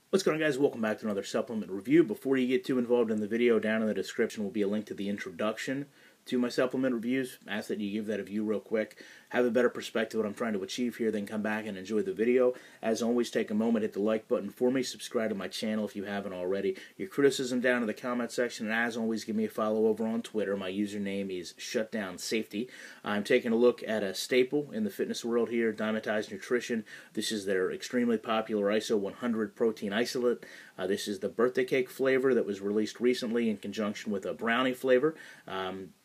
What's going on, guys? Welcome back to another supplement review. Before you get too involved in the video, down in the description will be a link to the introduction to my supplement reviews. Ask that you give that a view real quick. Have a better perspective of what I'm trying to achieve here, then come back and enjoy the video. As always, take a moment, hit the like button for me, subscribe to my channel if you haven't already. Your criticism down in the comment section, and as always, give me a follow over on Twitter. My username is ShutdownSafety. I'm taking a look at a staple in the fitness world here, Dymatize Nutrition. This is their extremely popular ISO 100 protein isolate. This is the birthday cake flavor that was released recently in conjunction with a brownie flavor.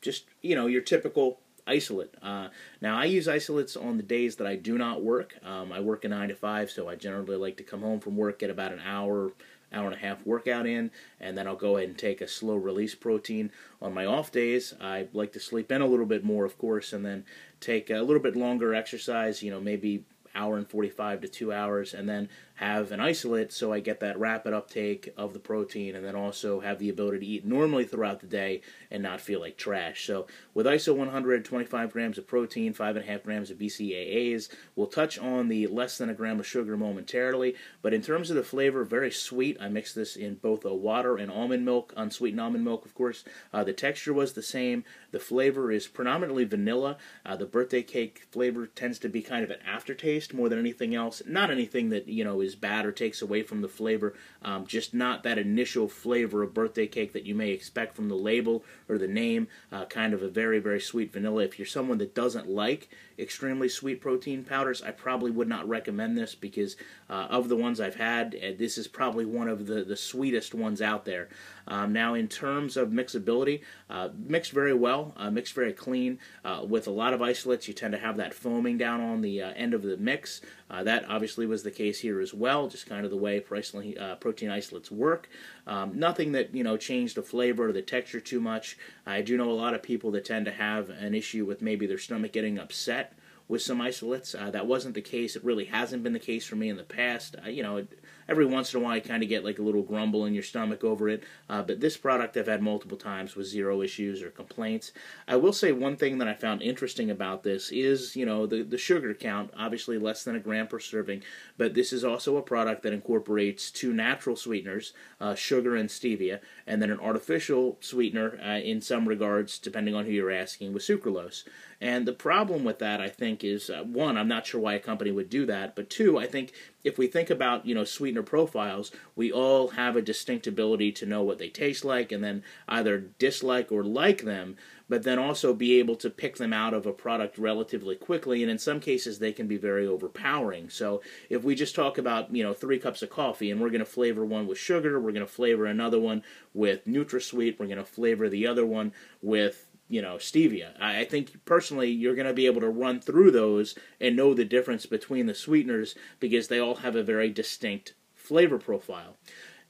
Just, you know, your typical isolate. Now, I use isolates on the days that I do not work. I work a 9 to 5, so I generally like to come home from work, get about an hour and a half workout in, and then I'll go ahead and take a slow release protein. On my off days, I like to sleep in a little bit more, of course, and then take a little bit longer exercise, you know, maybe hour and 45 to 2 hours, and then have an isolate so I get that rapid uptake of the protein, and then also have the ability to eat normally throughout the day and not feel like trash. So with ISO 100, 25 grams of protein, 5.5 grams of BCAAs, we'll touch on the less than a gram of sugar momentarily, but in terms of the flavor, very sweet. I mixed this in both a water and almond milk, unsweetened almond milk, of course. The texture was the same. The flavor is predominantly vanilla. The birthday cake flavor tends to be kind of an aftertaste more than anything else. Not anything that, you know, is bad or takes away from the flavor, just not that initial flavor of birthday cake that you may expect from the label or the name. Kind of a very, very sweet vanilla. If you're someone that doesn't like extremely sweet protein powders, I probably would not recommend this, because of the ones I've had, this is probably one of the sweetest ones out there. Now, in terms of mixability, mixed very well, mixed very clean. With a lot of isolates, you tend to have that foaming down on the end of the mix. That obviously was the case here as well, just kind of the way protein isolates work. Nothing that, you know, changed the flavor or the texture too much. I do know a lot of people that tend to have an issue with maybe their stomach getting upset with some isolates. That wasn't the case. It really hasn't been the case for me in the past. You know, every once in a while you kind of get like a little grumble in your stomach over it. But this product I've had multiple times with zero issues or complaints. I will say one thing that I found interesting about this is, you know, the sugar count, obviously less than a gram per serving, but this is also a product that incorporates 2 natural sweeteners, sugar and stevia, and then an artificial sweetener in some regards, depending on who you're asking, with sucralose. And the problem with that, I think, is, one, I'm not sure why a company would do that, but two, I think if we think about, you know, sweetener profiles, we all have a distinct ability to know what they taste like and then either dislike or like them, but then also be able to pick them out of a product relatively quickly, and in some cases they can be very overpowering. So if we just talk about, you know, 3 cups of coffee, and we're going to flavor one with sugar, we're going to flavor another one with NutraSweet, we're going to flavor the other one with, you know, stevia. I think personally you're going to be able to run through those and know the difference between the sweeteners, because they all have a very distinct flavor profile.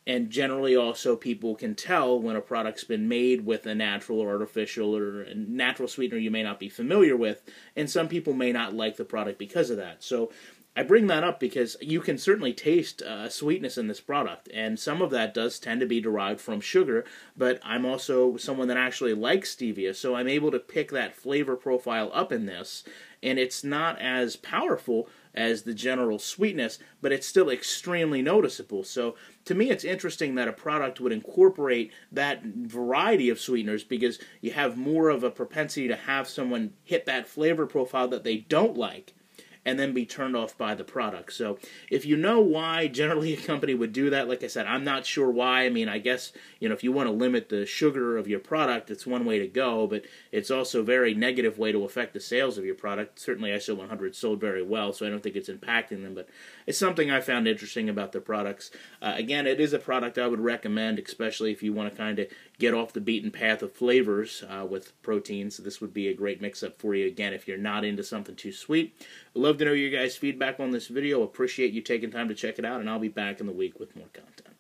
And generally also people can tell when a product's been made with a natural or artificial or a natural sweetener you may not be familiar with, and some people may not like the product because of that. So I bring that up because you can certainly taste sweetness in this product, and some of that does tend to be derived from sugar, but I'm also someone that actually likes stevia, so I'm able to pick that flavor profile up in this, and it's not as powerful as the general sweetness, but it's still extremely noticeable. So to me, it's interesting that a product would incorporate that variety of sweeteners, because you have more of a propensity to have someone hit that flavor profile that they don't like and then be turned off by the product. So if you know why generally a company would do that, like I said, I'm not sure why. I mean, I guess, you know, if you want to limit the sugar of your product, it's one way to go, but it's also a very negative way to affect the sales of your product. Certainly ISO 100 sold very well, so I don't think it's impacting them, but it's something I found interesting about their products. Again, it is a product I would recommend, especially if you want to kind of get off the beaten path of flavors with proteins. This would be a great mix-up for you, again, if you're not into something too sweet. I'd love to know your guys' feedback on this video. Appreciate you taking time to check it out, and I'll be back in the week with more content.